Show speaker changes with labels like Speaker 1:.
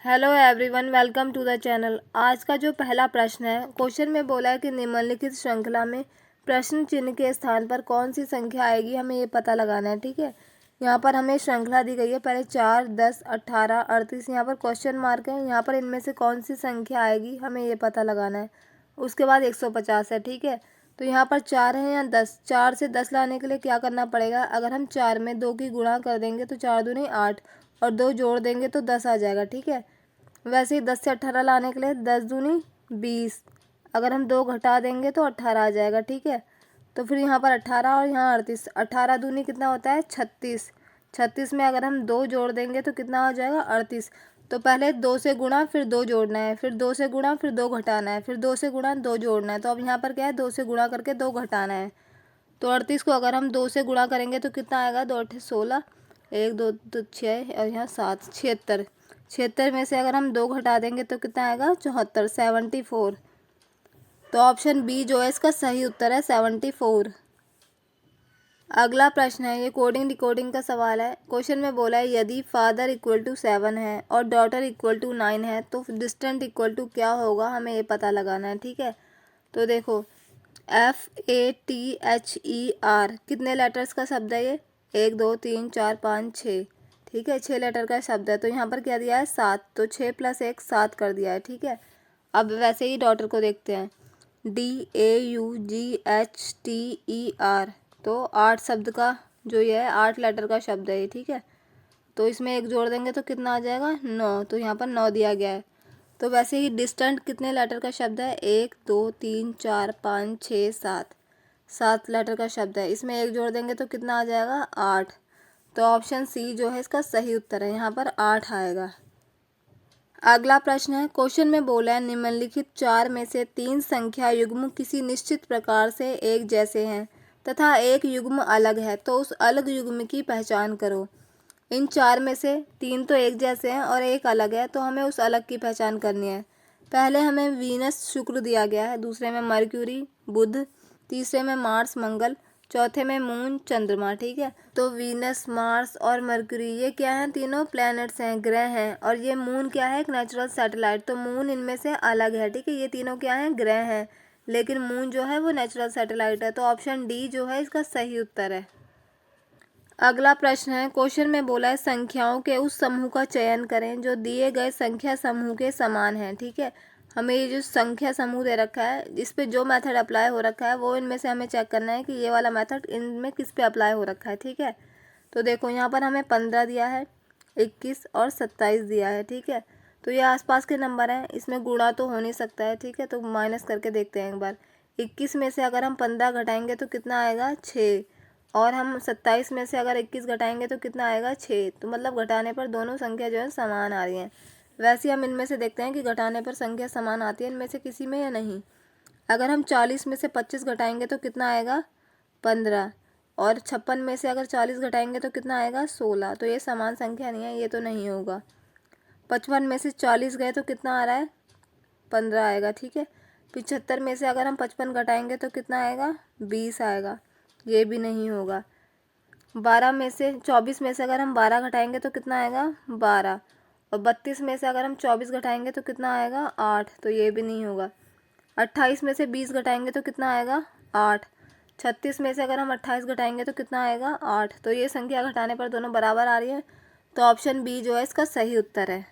Speaker 1: Hello everyone, welcome to the channel. आज का जो पहला प्रश्न है, क्वेश्चन में बोला है कि निम्नलिखित श्रृंखला में प्रश्न चिन्ह के स्थान पर कौन सी संख्या आएगी, हमें ये पता लगाना है। ठीक है, यहाँ पर हमें श्रृंखला दी गई है, पहले 4, 10, 18, 38, यहाँ पर क्वेश्चन मार्क है। यहाँ पर इनमें से कौन सी संख्या आएगी, हमें ये पता लगाना है। उसके बाद 150 है। ठीक है, तो यहाँ पर 4 है या 10, 4 से 10 लाने के लिए क्या करना पड़ेगा। अगर हम 4 में 2 की गुणा कर देंगे तो 4 दूनी 8 और 2 जोड़ देंगे तो 10 आ जाएगा। ठीक है, वैसे ही 10 से 18 लाने के लिए 10 दूनी 20, अगर हम 2 घटा देंगे तो 18 आ जाएगा। ठीक है, तो फिर यहाँ पर 18 और यहाँ 38, 18 दूनी कितना होता है 36, 36 में अगर हम 2 जोड़ देंगे तो कितना हो जाएगा 38। तो पहले 2 से गुणा फिर 2 जोड़ना है, फिर 2 से गुणा फिर 2 घटाना है, फिर 2 से गुणा 2 जोड़ना है। तो अब यहाँ पर क्या है, 2 से गुणा करके 2 घटाना है। तो 38 को अगर हम 2 से गुणा करेंगे तो कितना आएगा, 2 8 16, 1 2 तो 6 और यहाँ 7, 76। 76 में से अगर हम 2 घटा देंगे तो कितना आएगा 74, 74। तो ऑप्शन बी जो है इसका सही उत्तर है 74। अगला प्रश्न है, ये कोडिंग डिकोडिंग का सवाल है। क्वेश्चन में बोला है यदि फादर इक्वल टू 7 है और डॉटर इक्वल टू 9 है तो डिस्टेंट इक्वल टू क्या होगा, हमें ये पता लगाना है। ठीक है, तो देखो FATHER कितने लेटर्स का शब्द है ये, 1 2 3 4 5 6। ठीक है, 6 लेटर का शब्द है। तो यहाँ पर क्या दिया है 7, तो 6 + 1 7 कर दिया है। ठीक है, अब वैसे ही डॉटर को देखते हैं, DAUGHTER, तो 8 शब्द का जो ये है 8 लेटर का शब्द है ये। ठीक है, तो इसमें 1 जोड़ देंगे तो कितना आ जाएगा 9, तो यहाँ पर 9 दिया गया है। तो वैसे ही डिस्टेंट कितने लेटर का शब्द है, 1 2 3 4 5 6 7, 7 लेटर का शब्द है। इसमें 1 जोड़ देंगे तो कितना आ जाएगा 8। तो ऑप्शन सी जो है इसका सही उत्तर है, यहाँ पर 8 आएगा। अगला प्रश्न है, क्वेश्चन में बोला है निम्नलिखित 4 में से 3 संख्या युग्म किसी निश्चित प्रकार से एक जैसे हैं तथा एक युग्म अलग है, तो उस अलग युग्म की पहचान करो। इन 4 में से 3 तो एक जैसे हैं और एक अलग है, तो हमें उस अलग की पहचान करनी है। पहले हमें वीनस शुक्र दिया गया है, दूसरे में मर्क्यूरी बुध, तीसरे में मार्स मंगल, चौथे में मून चंद्रमा। ठीक है, तो वीनस, मार्स और मर्क्यूरी ये क्या हैं, तीनों प्लैनेट्स हैं, ग्रह हैं। और ये मून क्या है, एक नेचुरल सैटेलाइट, तो मून इनमें से अलग है। ठीक है, ये तीनों क्या हैं, ग्रह हैं, लेकिन मून जो है वो नेचुरल सैटेलाइट है। तो ऑप्शन डी जो है इसका सही उत्तर है। अगला प्रश्न है, क्वेश्चन में बोला है संख्याओं के उस समूह का चयन करें जो दिए गए संख्या समूह के समान है। ठीक है, हमें ये जो संख्या समूह दे रखा है, इस पे जो मेथड अप्लाई हो रखा है वो इनमें से हमें चेक करना है कि ये वाला मेथड इनमें किस पे अप्लाई हो रखा है। ठीक है, तो देखो यहाँ पर हमें 15 दिया है, 21 और 27 दिया है। ठीक है, तो ये आसपास के नंबर हैं, इसमें गुणा तो हो नहीं सकता है। ठीक है, तो माइनस करके देखते हैं एक बार। 21 में से अगर हम 15 घटाएंगे तो कितना आएगा 6, और हम 27 में से अगर 21 घटाएंगे तो कितना आएगा 6। तो मतलब घटाने पर दोनों संख्या जो है समान आ रही हैं। वैसे हम इनमें से देखते हैं कि घटाने पर संख्या समान आती है इनमें से किसी में या नहीं। अगर हम 40 में से 25 घटाएंगे तो कितना आएगा 15, और 56 में से अगर 40 घटाएंगे तो कितना आएगा 16। तो ये समान संख्या नहीं है, ये तो नहीं होगा। 55 में से 40 गए तो कितना आ रहा है 15 आएगा। ठीक है, 75 में से अगर हम 55 घटाएंगे तो कितना आएगा 20 आएगा, ये भी नहीं होगा। 12 में से 24 में से अगर हम 12 घटाएंगे तो कितना आएगा 12, और 32 में से अगर हम 24 घटाएंगे तो कितना आएगा 8, तो ये भी नहीं होगा। 28 में से 20 घटाएंगे तो कितना आएगा 8, 36 में से अगर हम 28 घटाएंगे तो कितना आएगा 8। तो ये संख्या घटाने पर दोनों बराबर आ रही है, तो ऑप्शन बी जो है इसका सही उत्तर है।